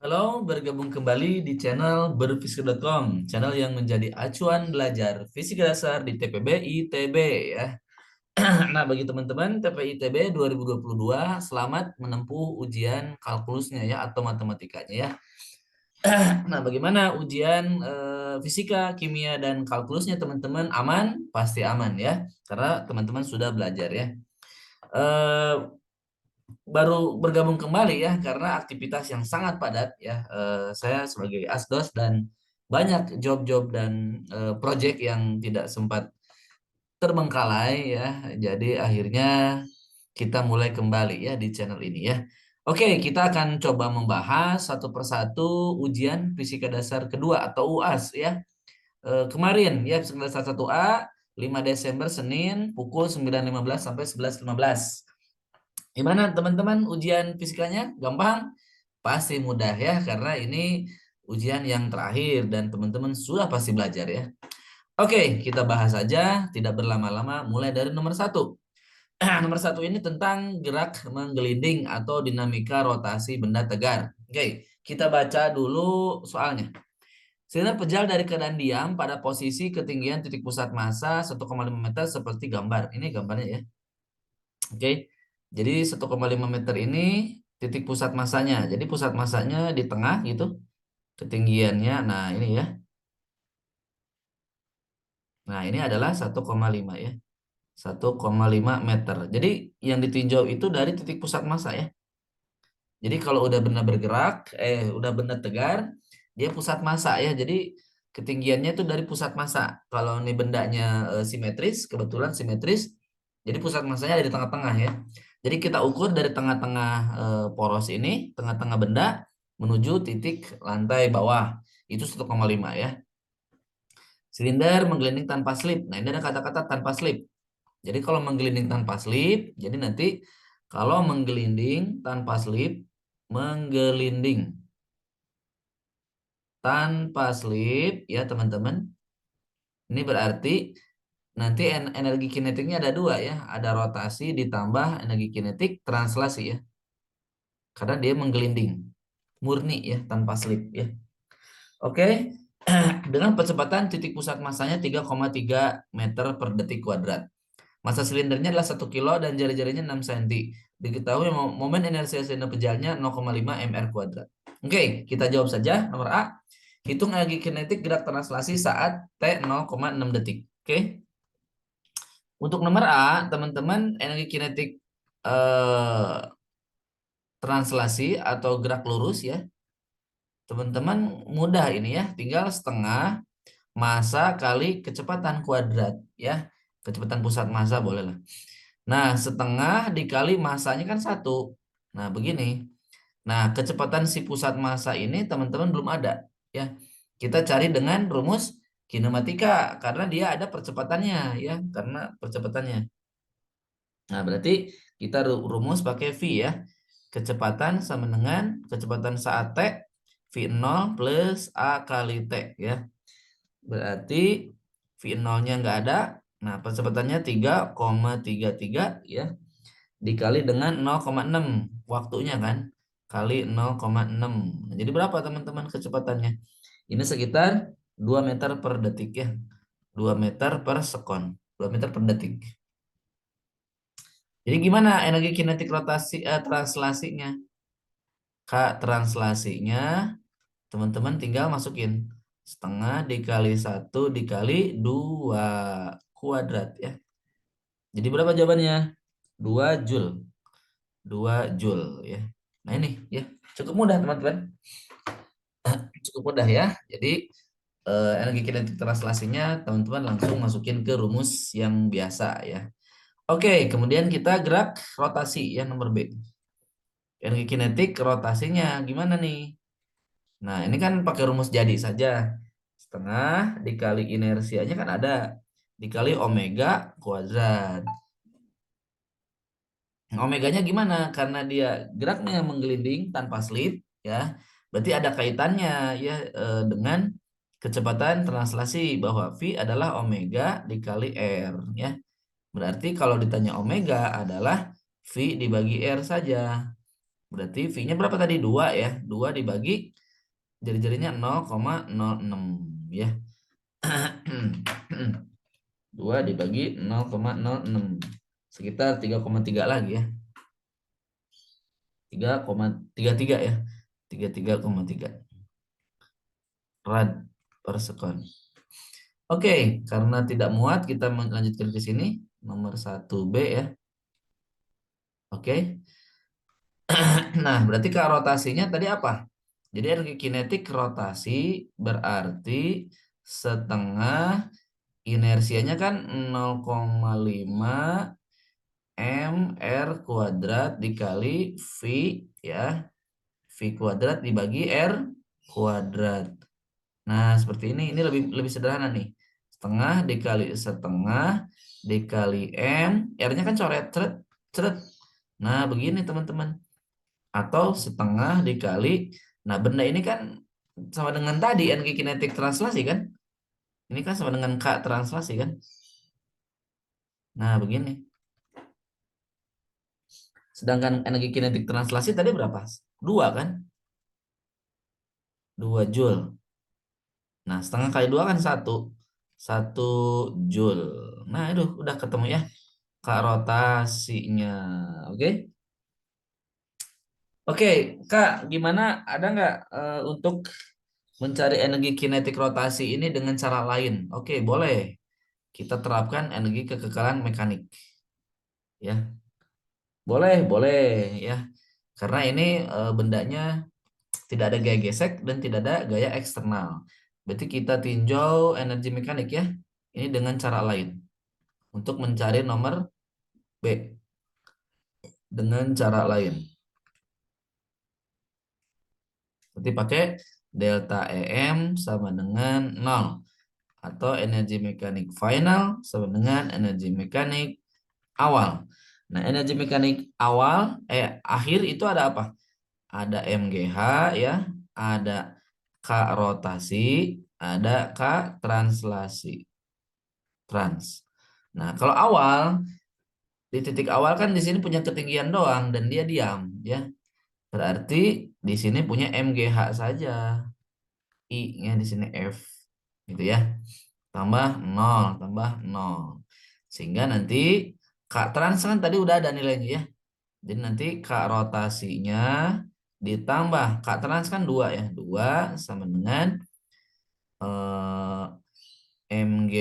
Halo, bergabung kembali di channel berfisika.com, channel yang menjadi acuan belajar fisika dasar di TPB ITB ya. Nah, bagi teman-teman TPI ITB 2022, selamat menempuh ujian kalkulusnya ya atau matematikanya ya. Nah, bagaimana ujian fisika, kimia dan kalkulusnya teman-teman? Aman? Pasti aman ya, karena teman-teman sudah belajar ya. Eh, Baru bergabung kembali ya karena aktivitas yang sangat padat ya. Saya sebagai asdos dan banyak job-job dan project yang tidak sempat terbengkalai ya. Jadi akhirnya kita mulai kembali ya di channel ini ya. Oke, kita akan coba membahas satu persatu ujian fisika dasar kedua atau UAS ya. Kemarin ya semester 1A 5 Desember Senin pukul 9.15 sampai 11.15. Gimana teman-teman ujian fisikanya? Gampang? Pasti mudah ya, karena ini ujian yang terakhir dan teman-teman sudah pasti belajar ya. Oke, kita bahas saja, tidak berlama-lama, mulai dari nomor satu. Nomor satu ini tentang gerak menggelinding atau dinamika rotasi benda tegar. Oke, kita baca dulu soalnya. Sinar pejal dari keadaan diam pada posisi ketinggian titik pusat massa 1,5 meter seperti gambar. Ini gambarnya ya. Oke, jadi 1,5 meter ini titik pusat masanya. Jadi pusat masanya di tengah gitu, ketinggiannya. Nah ini ya. Nah ini adalah 1,5 ya. 1,5 meter. Jadi yang ditinjau itu dari titik pusat massa ya. Jadi kalau udah benar bergerak, udah benar tegar, dia pusat massa ya. Jadi ketinggiannya itu dari pusat massa. Kalau ini bendanya simetris, kebetulan simetris, jadi pusat massanya ada di tengah-tengah ya. Jadi kita ukur dari tengah-tengah poros ini, tengah-tengah benda menuju titik lantai bawah. Itu 1,5 ya. Silinder menggelinding tanpa slip. Nah, ini ada kata-kata tanpa slip. Jadi kalau menggelinding tanpa slip, jadi nanti kalau menggelinding tanpa slip, menggelinding tanpa slip ya teman-teman. Ini berarti nanti energi kinetiknya ada dua ya, ada rotasi ditambah energi kinetik translasi ya. Karena dia menggelinding murni ya tanpa slip ya. Oke. Dengan percepatan titik pusat massanya 3,3 meter per detik kuadrat. Massa silindernya adalah 1 kilo dan jari-jarinya 6 cm. Diketahui momen inersia silinder pejalnya 0,5 mr kuadrat. Oke, kita jawab saja. Nomor A. Hitung energi kinetik gerak translasi saat T 0,6 detik. Oke. Untuk nomor A, teman-teman energi kinetik eh, translasi atau gerak lurus ya. Teman-teman mudah ini ya, tinggal setengah massa kali kecepatan kuadrat ya. Kecepatan pusat massa boleh lah. Nah, setengah dikali massanya kan 1. Nah, begini. Nah, kecepatan si pusat massa ini teman-teman belum ada. Ya, kita cari dengan rumus kinematika karena dia ada percepatannya ya, karena percepatannya. Nah, berarti kita rumus pakai V ya. Kecepatan sama dengan kecepatan saat T V0 plus A kali T ya. Berarti V0-nya nggak ada. Nah, percepatannya 3,33 ya. Dikali dengan 0,6 waktunya kan. Kali 0,6. Nah, jadi berapa teman-teman kecepatannya? Ini sekitar 2 meter per detik ya. 2 meter per sekon. 2 meter per detik. Jadi gimana energi kinetik rotasi translasinya? Kak, translasinya teman-teman tinggal masukin setengah dikali 1 dikali 2 kuadrat ya. Jadi berapa jawabannya? 2 Joule. 2 Joule ya. Nah ini ya, cukup mudah teman-teman. Cukup mudah ya. Jadi energi kinetik translasinya teman-teman langsung masukin ke rumus yang biasa ya. Oke, kemudian kita gerak rotasi yang nomor B. Energi kinetik rotasinya gimana nih? Nah, ini kan pakai rumus jadi saja. Setengah dikali inersianya kan ada. Dikali omega kuadrat. Nah, omeganya gimana? Karena dia geraknya menggelinding tanpa slip, ya. Berarti ada kaitannya ya dengan kecepatan translasi bahwa V adalah omega dikali R, ya. Berarti kalau ditanya omega adalah V dibagi R saja. Berarti V-nya berapa tadi? 2 ya. 2 dibagi jari-jarinya 0,06 ya. 2 dibagi 0,06. Sekitar 3,3 lagi ya. 3,33 ya. 33,3 rad per sekon. Oke, karena tidak muat kita melanjutkan ke sini. Nomor 1B ya. Oke. Nah, berarti Kak rotasinya tadi apa? Jadi energi kinetik rotasi berarti setengah inersianya kan 0,5 M R kuadrat dikali V ya. V kuadrat dibagi R kuadrat. Nah, seperti ini. Ini lebih lebih sederhana nih. Setengah dikali setengah dikali M. R-nya kan coret, ceret, ceret. Nah, begini teman-teman. Atau setengah dikali. Nah, benda ini kan sama dengan tadi energi kinetik translasi kan? Ini kan sama dengan K translasi kan? Nah, begini. Sedangkan energi kinetik translasi tadi berapa? 2 kan? 2 joule. Nah, setengah kali 2 kan 1. 1 joule. Nah, itu udah ketemu ya. Kak rotasinya. Oke? Oke, Kak, gimana? Ada nggak untuk mencari energi kinetik rotasi ini dengan cara lain? Oke, boleh. Kita terapkan energi kekekalan mekanik. Ya, boleh, boleh ya. Karena ini bendanya tidak ada gaya gesek dan tidak ada gaya eksternal. Berarti kita tinjau energi mekanik ya. Ini dengan cara lain. Untuk mencari nomor B. Dengan cara lain. Berarti pakai delta EM sama dengan 0. Atau energi mekanik final sama dengan energi mekanik awal. Nah, energi mekanik awal, akhir itu ada apa? Ada MGH ya, ada K rotasi, ada K translasi. Trans. Nah, kalau awal, di titik awal kan di sini punya ketinggian doang dan dia diam ya. Berarti di sini punya MGH saja. I-nya di sini F gitu ya. Tambah 0, tambah 0. Sehingga nanti K trans kan tadi udah ada nilainya ya. Jadi nanti K rotasinya ditambah K trans kan 2 ya. 2 sama dengan MG.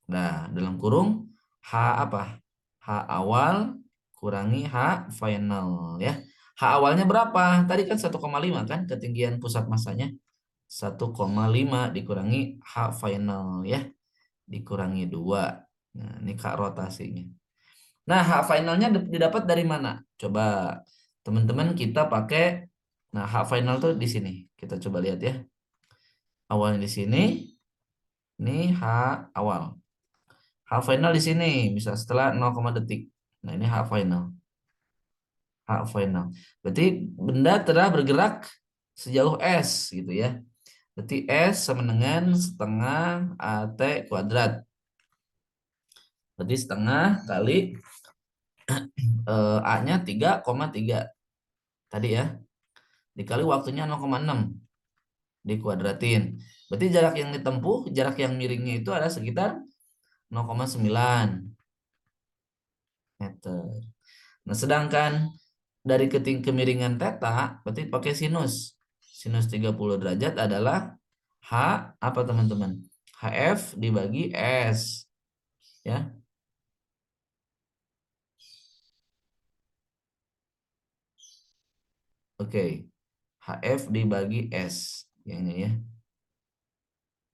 Nah, dalam kurung H apa? H awal kurangi H final ya. H awalnya berapa? Tadi kan 1,5 kan ketinggian pusat masanya. 1,5 dikurangi H final ya. Dikurangi 2. Nah, ini K rotasinya. Nah, H finalnya didapat dari mana? Coba teman-teman kita pakai, nah H final tuh di sini. Kita coba lihat ya. Awalnya di sini, ini H awal. H final di sini, bisa setelah 0, detik. Nah, ini H final. H final. Berarti benda telah bergerak sejauh S gitu ya. Berarti S sama dengan setengah AT kuadrat. Berarti setengah kali A-nya 3,3 tadi ya. Dikali waktunya 0,6 dikuadratin. Berarti jarak yang ditempuh, jarak yang miringnya itu ada sekitar 0,9 meter. Nah, sedangkan dari kemiringan theta, berarti pakai sinus. Sinus 30 derajat adalah H apa teman-teman? HF dibagi S. Ya. Oke. HF dibagi S. Yang ini ya.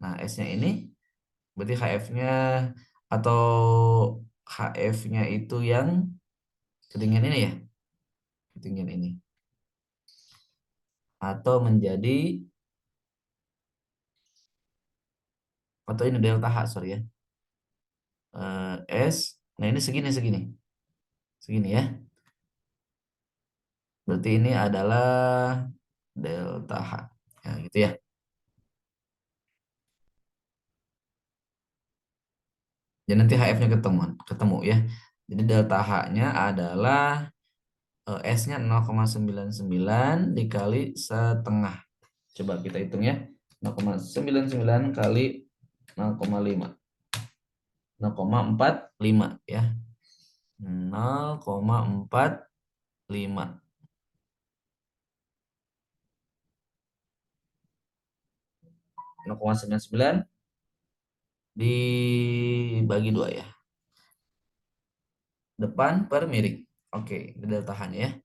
Nah, S-nya ini berarti HF-nya atau HF-nya itu yang ketinggian ini ya. Ketinggian ini. Atau menjadi, atau ini delta H, sorry ya. S. Nah, ini segini segini. Segini ya. Berarti ini adalah delta H. Ya, gitu ya. Jadi nanti HF-nya ketemu ya. Jadi delta H-nya adalah S-nya 0,99 dikali setengah. Coba kita hitung ya. 0,99 kali 0,5. 0,45 ya. 0,45. 0,99 dibagi 2 ya. Depan per miring. Oke, delta H-nya ya.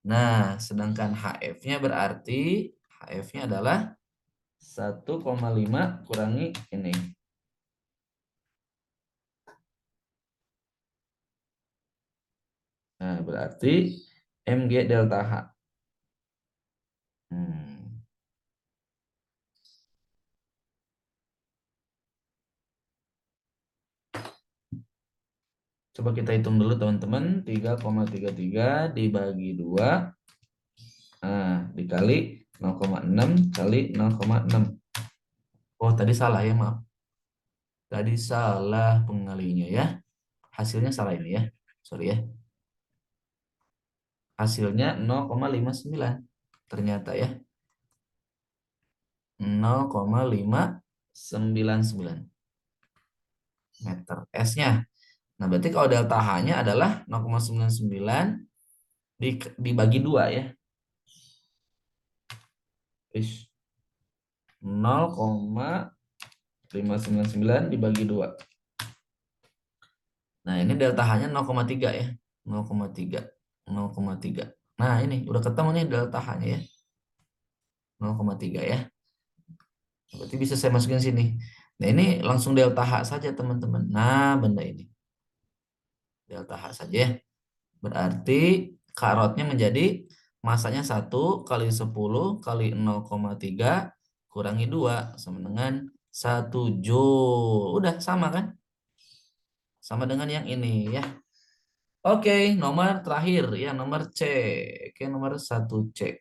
Nah, sedangkan HF-nya berarti HF-nya adalah 1,5 kurangi ini. Nah, berarti Mg delta H. Hmm. Coba kita hitung dulu teman-teman. 3,33 dibagi 2. Nah, dikali 0,6 kali 0,6. Oh, tadi salah ya, maaf. Tadi salah pengalinya ya. Hasilnya salah ini ya. Sorry ya. Hasilnya 0,59. Ternyata ya. 0,599 meter S-nya. Nah, berarti kalau delta H-nya adalah 0,99 dibagi 2 ya. 0,599 dibagi 2. Nah, ini delta H-nya 0,3 ya. 0,3. 0,3. Nah, ini udah ketemu nih delta H-nya ya. 0,3 ya. Berarti bisa saya masukin sini. Nah, ini langsung delta H saja teman-teman. Nah, benda ini. Delta H saja ya. Berarti karotnya menjadi masanya 1 kali 10 kali 0,3 kurangi 2 sama dengan 1 joule. Udah sama kan? Sama dengan yang ini ya. Oke, nomor terakhir ya, nomor C. Oke, nomor 1C.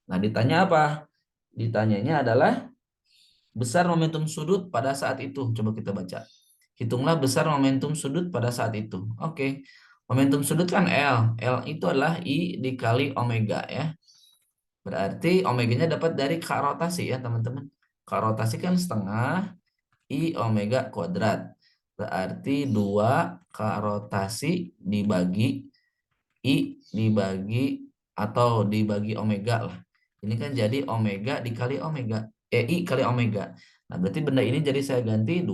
Nah, ditanya apa? Ditanyanya adalah besar momentum sudut pada saat itu. Coba kita baca. Hitunglah besar momentum sudut pada saat itu. Oke. Momentum sudut kan L. L itu adalah I dikali omega ya. Berarti omeganya dapat dari K rotasi ya teman-teman. K rotasi kan setengah I omega kuadrat. Berarti 2 K rotasi dibagi I dibagi atau dibagi omega lah. Ini kan jadi omega dikali omega. I kali omega. Nah, berarti benda ini jadi saya ganti 2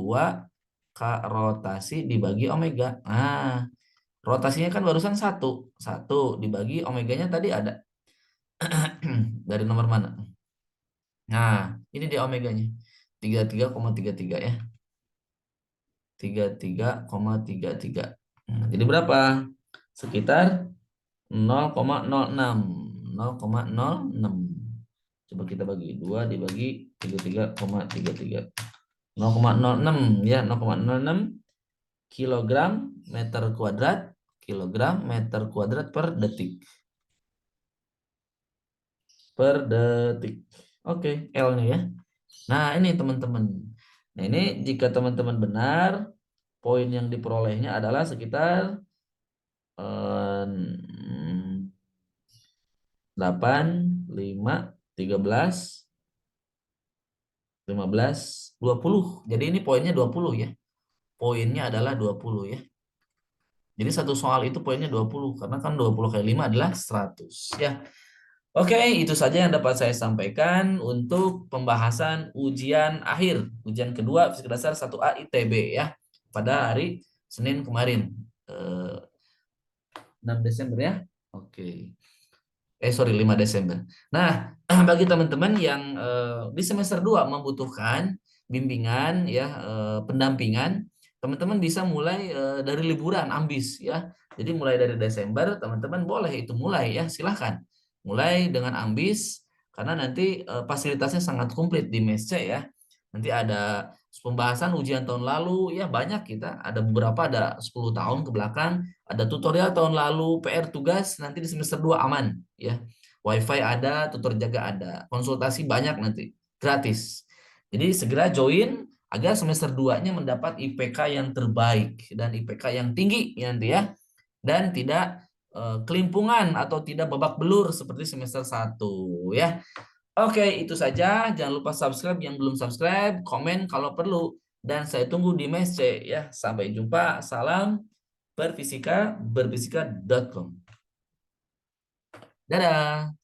K rotasi dibagi omega. Nah, rotasinya kan barusan 1. 1 dibagi omeganya tadi ada. Dari nomor mana? Nah, ini dia omeganya. 33,33 ya. 33,33. Nah, jadi berapa? Sekitar 0,06. 0,06. Coba kita bagi 2 dibagi 33,33. 0,06 ya, 0,06 kilogram meter kuadrat per detik. Oke, L-nya ya. Nah, ini teman-teman. Nah, ini jika teman-teman benar, poin yang diperolehnya adalah sekitar 8, 5, 13, 15, 20. Jadi ini poinnya 20 ya. Poinnya adalah 20 ya. Jadi satu soal itu poinnya 20 karena kan 20 kali 5 adalah 100 ya. Oke, itu saja yang dapat saya sampaikan untuk pembahasan ujian akhir, ujian kedua fisika dasar 1A ITB ya, pada hari Senin kemarin, 6 Desember ya. Oke. Sorry, 5 Desember. Nah, bagi teman-teman yang di semester 2 membutuhkan bimbingan ya, pendampingan, teman-teman bisa mulai dari liburan ambis ya. Jadi mulai dari Desember teman-teman boleh itu mulai ya, silahkan. Mulai dengan ambis karena nanti fasilitasnya sangat komplit di MESC ya. Nanti ada pembahasan ujian tahun lalu ya, banyak, kita ada beberapa, ada 10 tahun ke belakang, ada tutorial tahun lalu, PR tugas nanti di semester 2 aman ya. WiFi ada, tutor jaga ada, konsultasi banyak nanti gratis. Jadi segera join agar semester 2-nya mendapat IPK yang terbaik dan IPK yang tinggi ya nanti ya. dan tidak kelimpungan atau tidak babak belur seperti semester 1 ya. Oke, itu saja. Jangan lupa subscribe yang belum subscribe, komen kalau perlu, dan saya tunggu di message ya. Sampai jumpa. Salam berfisika, berbisika.com. Dadah.